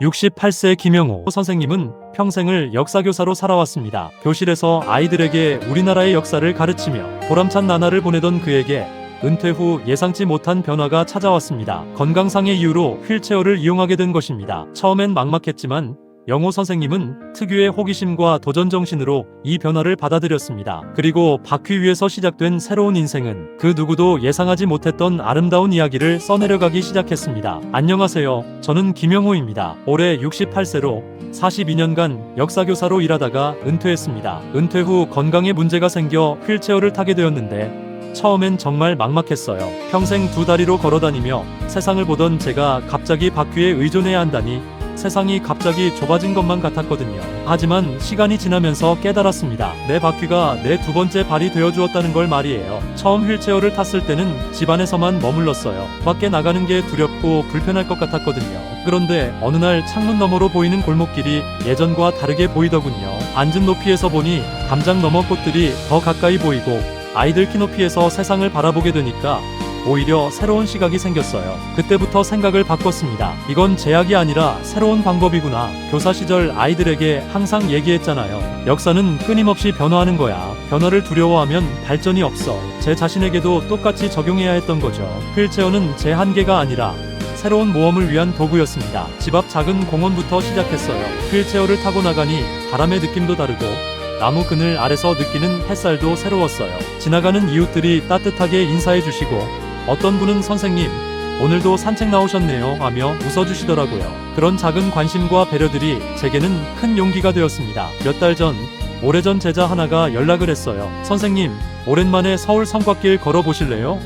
68세 김영호 선생님은 평생을 역사교사로 살아왔습니다. 교실에서 아이들에게 우리나라의 역사를 가르치며 보람찬 나날을 보내던 그에게 은퇴 후 예상치 못한 변화가 찾아왔습니다. 건강상의 이유로 휠체어를 이용하게 된 것입니다. 처음엔 막막했지만 영호 선생님은 특유의 호기심과 도전정신으로 이 변화를 받아들였습니다. 그리고 바퀴 위에서 시작된 새로운 인생은 그 누구도 예상하지 못했던 아름다운 이야기를 써내려가기 시작했습니다. 안녕하세요. 저는 김영호입니다. 올해 68세로 42년간 역사교사로 일하다가 은퇴했습니다. 은퇴 후 건강에 문제가 생겨 휠체어를 타게 되었는데 처음엔 정말 막막했어요. 평생 두 다리로 걸어다니며 세상을 보던 제가 갑자기 바퀴에 의존해야 한다니 세상이 갑자기 좁아진 것만 같았거든요. 하지만 시간이 지나면서 깨달았습니다. 내 바퀴가 내 두 번째 발이 되어주었다는 걸 말이에요. 처음 휠체어를 탔을 때는 집 안에서만 머물렀어요. 밖에 나가는 게 두렵고 불편할 것 같았거든요. 그런데 어느 날 창문 너머로 보이는 골목길이 예전과 다르게 보이더군요. 앉은 높이에서 보니 담장 너머 꽃들이 더 가까이 보이고 아이들 키높이에서 세상을 바라보게 되니까 오히려 새로운 시각이 생겼어요. 그때부터 생각을 바꿨습니다. 이건 제약이 아니라 새로운 방법이구나. 교사 시절 아이들에게 항상 얘기했잖아요. 역사는 끊임없이 변화하는 거야. 변화를 두려워하면 발전이 없어. 제 자신에게도 똑같이 적용해야 했던 거죠. 휠체어는 제 한계가 아니라 새로운 모험을 위한 도구였습니다. 집 앞 작은 공원부터 시작했어요. 휠체어를 타고 나가니 바람의 느낌도 다르고 나무 그늘 아래서 느끼는 햇살도 새로웠어요. 지나가는 이웃들이 따뜻하게 인사해 주시고 어떤 분은 선생님, 오늘도 산책 나오셨네요 하며 웃어주시더라고요. 그런 작은 관심과 배려들이 제게는 큰 용기가 되었습니다. 몇 달 전, 오래전 제자 하나가 연락을 했어요. 선생님, 오랜만에 서울 성곽길 걸어보실래요?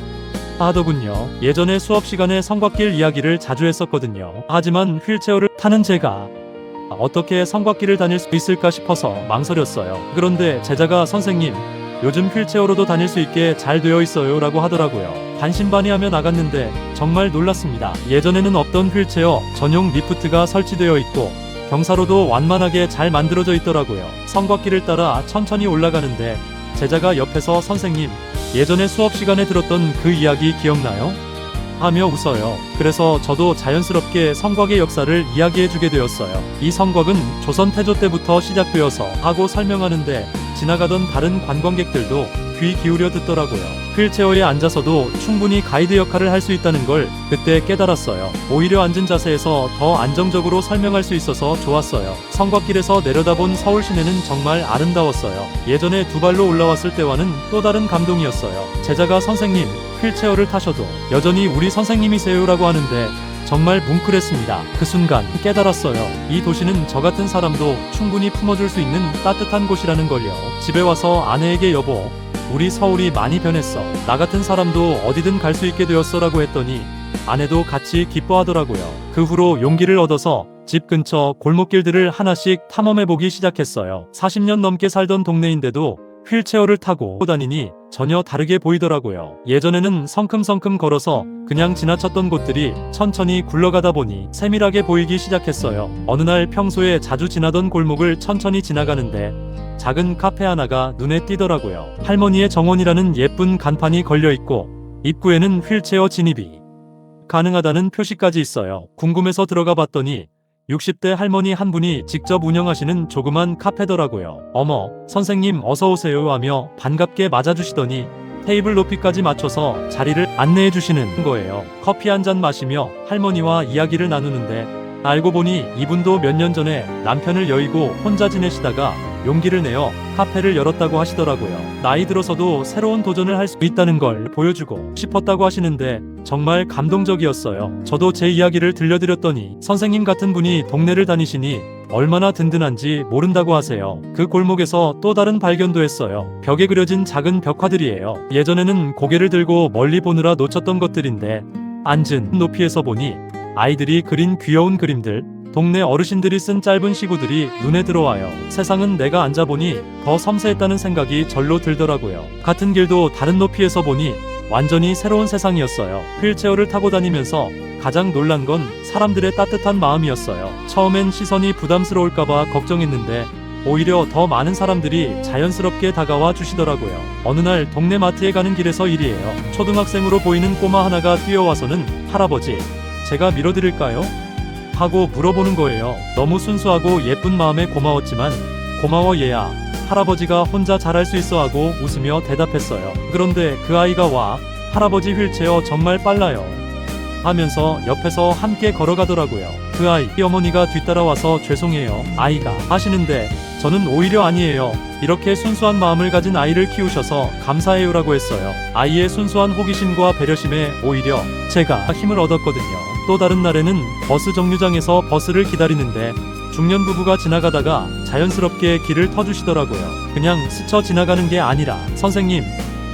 하더군요. 예전에 수업 시간에 성곽길 이야기를 자주 했었거든요. 하지만 휠체어를 타는 제가 어떻게 성곽길을 다닐 수 있을까 싶어서 망설였어요. 그런데 제자가 선생님, 요즘 휠체어로도 다닐 수 있게 잘 되어 있어요 라고 하더라고요. 반신반의하며 나갔는데 정말 놀랐습니다. 예전에는 없던 휠체어 전용 리프트가 설치되어 있고 경사로도 완만하게 잘 만들어져 있더라고요. 성곽길을 따라 천천히 올라가는데 제자가 옆에서 선생님, 예전에 수업 시간에 들었던 그 이야기 기억나요? 하며 웃어요. 그래서 저도 자연스럽게 성곽의 역사를 이야기해주게 되었어요. 이 성곽은 조선 태조 때부터 시작되어서 하고 설명하는데 지나가던 다른 관광객들도 귀 기울여 듣더라고요. 휠체어에 앉아서도 충분히 가이드 역할을 할 수 있다는 걸 그때 깨달았어요. 오히려 앉은 자세에서 더 안정적으로 설명할 수 있어서 좋았어요. 성곽길에서 내려다본 서울 시내는 정말 아름다웠어요. 예전에 두 발로 올라왔을 때와는 또 다른 감동이었어요. 제자가 선생님, 휠체어를 타셔도 여전히 우리 선생님이세요라고 하는데 정말 뭉클했습니다. 그 순간 깨달았어요. 이 도시는 저 같은 사람도 충분히 품어줄 수 있는 따뜻한 곳이라는 걸요. 집에 와서 아내에게 여보, 우리 서울이 많이 변했어. 나 같은 사람도 어디든 갈 수 있게 되었어 라고 했더니 아내도 같이 기뻐하더라고요. 그 후로 용기를 얻어서 집 근처 골목길들을 하나씩 탐험해보기 시작했어요. 40년 넘게 살던 동네인데도 휠체어를 타고 다니니 전혀 다르게 보이더라고요. 예전에는 성큼성큼 걸어서 그냥 지나쳤던 곳들이 천천히 굴러가다 보니 세밀하게 보이기 시작했어요. 어느 날 평소에 자주 지나던 골목을 천천히 지나가는데 작은 카페 하나가 눈에 띄더라고요. 할머니의 정원이라는 예쁜 간판이 걸려있고 입구에는 휠체어 진입이 가능하다는 표시까지 있어요. 궁금해서 들어가 봤더니 60대 할머니 한 분이 직접 운영하시는 조그만 카페더라고요. 어머, 선생님 어서오세요 하며 반갑게 맞아주시더니 테이블 높이까지 맞춰서 자리를 안내해 주시는 거예요. 커피 한 잔 마시며 할머니와 이야기를 나누는데 알고 보니 이분도 몇 년 전에 남편을 여의고 혼자 지내시다가 용기를 내어 카페를 열었다고 하시더라고요. 나이 들어서도 새로운 도전을 할 수 있다는 걸 보여주고 싶었다고 하시는데 정말 감동적이었어요. 저도 제 이야기를 들려드렸더니 선생님 같은 분이 동네를 다니시니 얼마나 든든한지 모른다고 하세요. 그 골목에서 또 다른 발견도 했어요. 벽에 그려진 작은 벽화들이에요. 예전에는 고개를 들고 멀리 보느라 놓쳤던 것들인데 앉은 높이에서 보니 아이들이 그린 귀여운 그림들, 동네 어르신들이 쓴 짧은 시구들이 눈에 들어와요. 세상은 내가 앉아보니 더 섬세했다는 생각이 절로 들더라고요. 같은 길도 다른 높이에서 보니 완전히 새로운 세상이었어요. 휠체어를 타고 다니면서 가장 놀란 건 사람들의 따뜻한 마음이었어요. 처음엔 시선이 부담스러울까봐 걱정했는데 오히려 더 많은 사람들이 자연스럽게 다가와 주시더라고요. 어느 날 동네 마트에 가는 길에서 일이에요. 초등학생으로 보이는 꼬마 하나가 뛰어와서는 할아버지, 제가 밀어드릴까요? 하고 물어보는 거예요. 너무 순수하고 예쁜 마음에 고마웠지만 고마워 얘야. 할아버지가 혼자 잘할 수 있어 하고 웃으며 대답했어요. 그런데 그 아이가 와 할아버지 휠체어 정말 빨라요 하면서 옆에서 함께 걸어가더라고요. 그 아이 어머니가 뒤따라와서 죄송해요 아이가 하시는데 저는 오히려 아니에요. 이렇게 순수한 마음을 가진 아이를 키우셔서 감사해요라고 했어요. 아이의 순수한 호기심과 배려심에 오히려 제가 힘을 얻었거든요. 또 다른 날에는 버스 정류장에서 버스를 기다리는데 중년 부부가 지나가다가 자연스럽게 길을 터주시더라고요. 그냥 스쳐 지나가는 게 아니라 선생님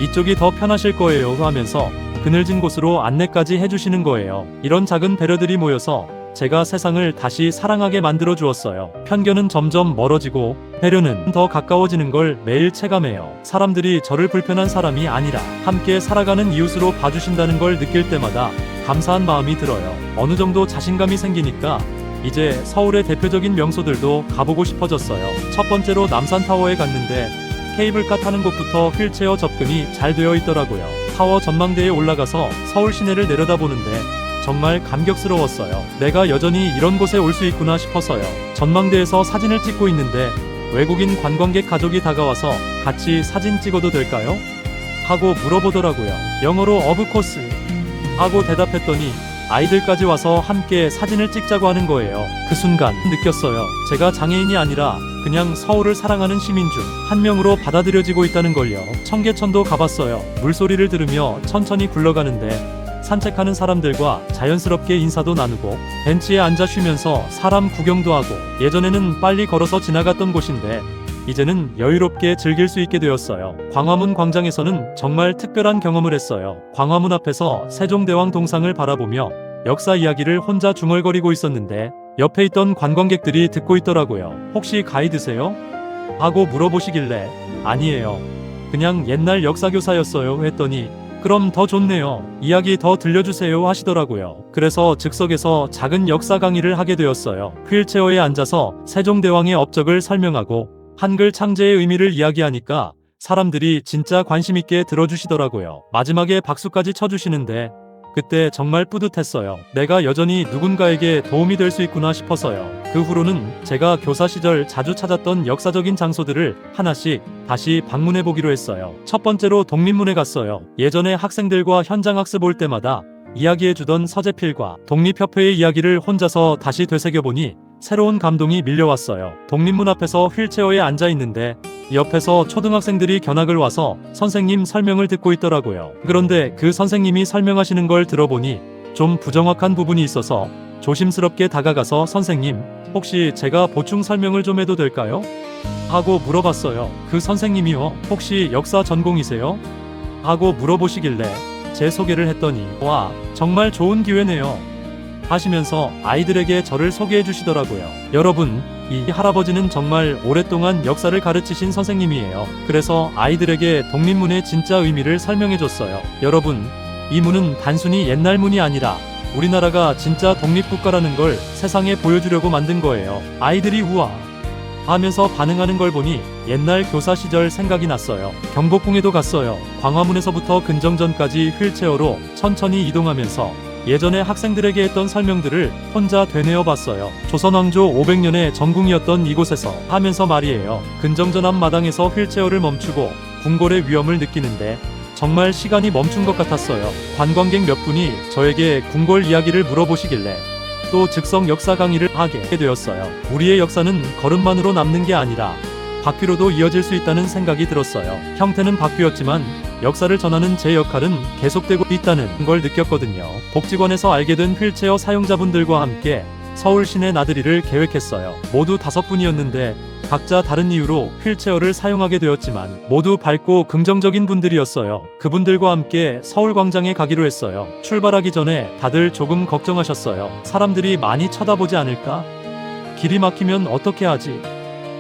이쪽이 더 편하실 거예요 하면서 그늘진 곳으로 안내까지 해주시는 거예요. 이런 작은 배려들이 모여서 제가 세상을 다시 사랑하게 만들어 주었어요. 편견은 점점 멀어지고 배려는 더 가까워지는 걸 매일 체감해요. 사람들이 저를 불편한 사람이 아니라 함께 살아가는 이웃으로 봐주신다는 걸 느낄 때마다 감사한 마음이 들어요. 어느 정도 자신감이 생기니까 이제 서울의 대표적인 명소들도 가보고 싶어졌어요. 첫 번째로 남산타워에 갔는데 케이블카 타는 곳부터 휠체어 접근이 잘 되어 있더라고요. 타워 전망대에 올라가서 서울 시내를 내려다보는데 정말 감격스러웠어요. 내가 여전히 이런 곳에 올 수 있구나 싶어서요. 전망대에서 사진을 찍고 있는데 외국인 관광객 가족이 다가와서 같이 사진 찍어도 될까요? 하고 물어보더라고요. 영어로 어브코스 하고 대답했더니 아이들까지 와서 함께 사진을 찍자고 하는 거예요. 그 순간 느꼈어요. 제가 장애인이 아니라 그냥 서울을 사랑하는 시민 중 한 명으로 받아들여지고 있다는 걸요. 청계천도 가봤어요. 물소리를 들으며 천천히 굴러가는데 산책하는 사람들과 자연스럽게 인사도 나누고 벤치에 앉아 쉬면서 사람 구경도 하고 예전에는 빨리 걸어서 지나갔던 곳인데 이제는 여유롭게 즐길 수 있게 되었어요. 광화문 광장에서는 정말 특별한 경험을 했어요. 광화문 앞에서 세종대왕 동상을 바라보며 역사 이야기를 혼자 중얼거리고 있었는데 옆에 있던 관광객들이 듣고 있더라고요. 혹시 가이드세요? 하고 물어보시길래 아니에요. 그냥 옛날 역사교사였어요 했더니 그럼 더 좋네요. 이야기 더 들려주세요 하시더라고요. 그래서 즉석에서 작은 역사 강의를 하게 되었어요. 휠체어에 앉아서 세종대왕의 업적을 설명하고 한글 창제의 의미를 이야기하니까 사람들이 진짜 관심있게 들어주시더라고요. 마지막에 박수까지 쳐주시는데 그때 정말 뿌듯했어요. 내가 여전히 누군가에게 도움이 될 수 있구나 싶어서요. 그 후로는 제가 교사 시절 자주 찾았던 역사적인 장소들을 하나씩 다시 방문해보기로 했어요. 첫 번째로 독립문에 갔어요. 예전에 학생들과 현장 학습 올 때마다 이야기해주던 서재필과 독립협회의 이야기를 혼자서 다시 되새겨보니 새로운 감동이 밀려왔어요. 독립문 앞에서 휠체어에 앉아있는데 옆에서 초등학생들이 견학을 와서 선생님 설명을 듣고 있더라고요. 그런데 그 선생님이 설명하시는 걸 들어보니 좀 부정확한 부분이 있어서 조심스럽게 다가가서 선생님, 혹시 제가 보충 설명을 좀 해도 될까요? 하고 물어봤어요. 그 선생님이요, 혹시 역사 전공이세요? 하고 물어보시길래 제 소개를 했더니 와, 정말 좋은 기회네요 하시면서 아이들에게 저를 소개해 주시더라고요. 여러분, 이 할아버지는 정말 오랫동안 역사를 가르치신 선생님이에요. 그래서 아이들에게 독립문의 진짜 의미를 설명해 줬어요. 여러분, 이 문은 단순히 옛날 문이 아니라 우리나라가 진짜 독립국가라는 걸 세상에 보여주려고 만든 거예요. 아이들이 우와 하면서 반응하는 걸 보니 옛날 교사 시절 생각이 났어요. 경복궁에도 갔어요. 광화문에서부터 근정전까지 휠체어로 천천히 이동하면서 예전에 학생들에게 했던 설명들을 혼자 되뇌어 봤어요. 조선왕조 500년의 전궁이었던 이곳에서 하면서 말이에요. 근정전 앞마당에서 휠체어를 멈추고 궁궐의 위험을 느끼는데 정말 시간이 멈춘 것 같았어요. 관광객 몇 분이 저에게 궁궐 이야기를 물어보시길래 또 즉석 역사 강의를 하게 되었어요. 우리의 역사는 걸음만으로 남는 게 아니라 바퀴로도 이어질 수 있다는 생각이 들었어요. 형태는 바뀌었지만 역사를 전하는 제 역할은 계속되고 있다는 걸 느꼈거든요. 복지관에서 알게 된 휠체어 사용자분들과 함께 서울 시내 나들이를 계획했어요. 모두 5분이었는데 각자 다른 이유로 휠체어를 사용하게 되었지만 모두 밝고 긍정적인 분들이었어요. 그분들과 함께 서울광장에 가기로 했어요. 출발하기 전에 다들 조금 걱정하셨어요. 사람들이 많이 쳐다보지 않을까? 길이 막히면 어떻게 하지?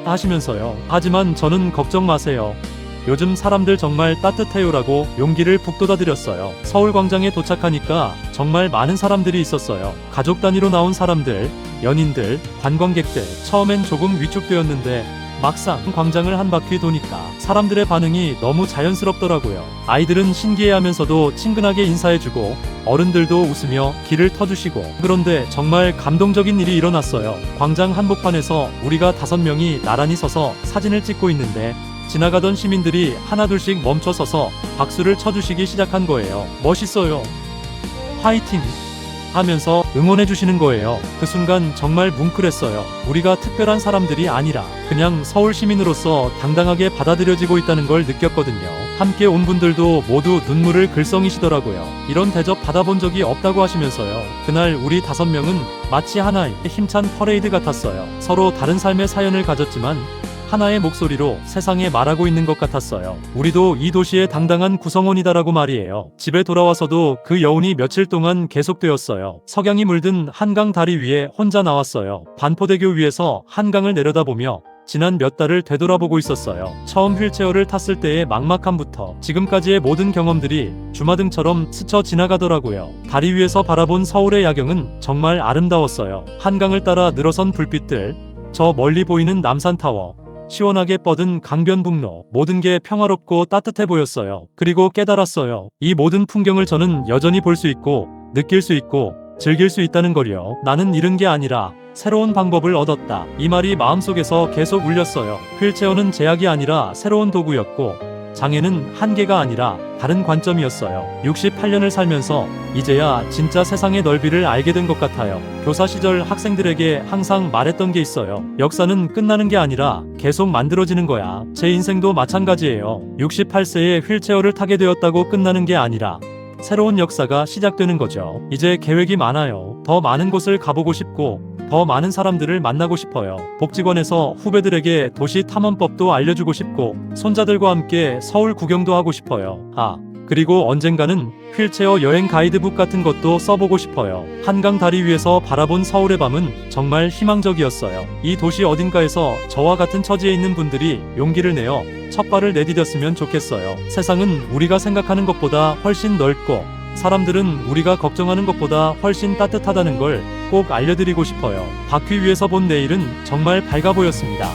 하시면서요. 하지만 저는 걱정 마세요. 요즘 사람들 정말 따뜻해요라고 용기를 북돋아드렸어요. 서울광장에 도착하니까 정말 많은 사람들이 있었어요. 가족 단위로 나온 사람들, 연인들, 관광객들. 처음엔 조금 위축되었는데 막상 광장을 한 바퀴 도니까 사람들의 반응이 너무 자연스럽더라고요. 아이들은 신기해하면서도 친근하게 인사해주고 어른들도 웃으며 길을 터주시고, 그런데 정말 감동적인 일이 일어났어요. 광장 한복판에서 우리가 5명이 나란히 서서 사진을 찍고 있는데 지나가던 시민들이 하나둘씩 멈춰서서 박수를 쳐주시기 시작한 거예요. 멋있어요, 화이팅 하면서 응원해주시는 거예요. 그 순간 정말 뭉클했어요. 우리가 특별한 사람들이 아니라 그냥 서울 시민으로서 당당하게 받아들여지고 있다는 걸 느꼈거든요. 함께 온 분들도 모두 눈물을 글썽이시더라고요. 이런 대접 받아본 적이 없다고 하시면서요. 그날 우리 5명은 마치 하나의 힘찬 퍼레이드 같았어요. 서로 다른 삶의 사연을 가졌지만 하나의 목소리로 세상에 말하고 있는 것 같았어요. 우리도 이 도시의 당당한 구성원이다라고 말이에요. 집에 돌아와서도 그 여운이 며칠 동안 계속되었어요. 석양이 물든 한강 다리 위에 혼자 나왔어요. 반포대교 위에서 한강을 내려다보며 지난 몇 달을 되돌아보고 있었어요. 처음 휠체어를 탔을 때의 막막함부터 지금까지의 모든 경험들이 주마등처럼 스쳐 지나가더라고요. 다리 위에서 바라본 서울의 야경은 정말 아름다웠어요. 한강을 따라 늘어선 불빛들, 저 멀리 보이는 남산타워, 시원하게 뻗은 강변북로, 모든 게 평화롭고 따뜻해 보였어요. 그리고 깨달았어요. 이 모든 풍경을 저는 여전히 볼 수 있고 느낄 수 있고 즐길 수 있다는 걸요. 나는 잃은 게 아니라 새로운 방법을 얻었다. 이 말이 마음속에서 계속 울렸어요. 휠체어는 제약이 아니라 새로운 도구였고 장애는 한계가 아니라 다른 관점이었어요. 68년을 살면서 이제야 진짜 세상의 넓이를 알게 된 것 같아요. 교사 시절 학생들에게 항상 말했던 게 있어요. 역사는 끝나는 게 아니라 계속 만들어지는 거야. 제 인생도 마찬가지예요. 68세에 휠체어를 타게 되었다고 끝나는 게 아니라 새로운 역사가 시작되는 거죠. 이제 계획이 많아요. 더 많은 곳을 가보고 싶고 더 많은 사람들을 만나고 싶어요. 복지관에서 후배들에게 도시 탐험법도 알려주고 싶고 손자들과 함께 서울 구경도 하고 싶어요. 그리고 언젠가는 휠체어 여행 가이드북 같은 것도 써보고 싶어요. 한강 다리 위에서 바라본 서울의 밤은 정말 희망적이었어요. 이 도시 어딘가에서 저와 같은 처지에 있는 분들이 용기를 내어 첫 발을 내디뎠으면 좋겠어요. 세상은 우리가 생각하는 것보다 훨씬 넓고 사람들은 우리가 걱정하는 것보다 훨씬 따뜻하다는 걸 꼭 알려드리고 싶어요. 바퀴 위에서 본 내일은 정말 밝아 보였습니다.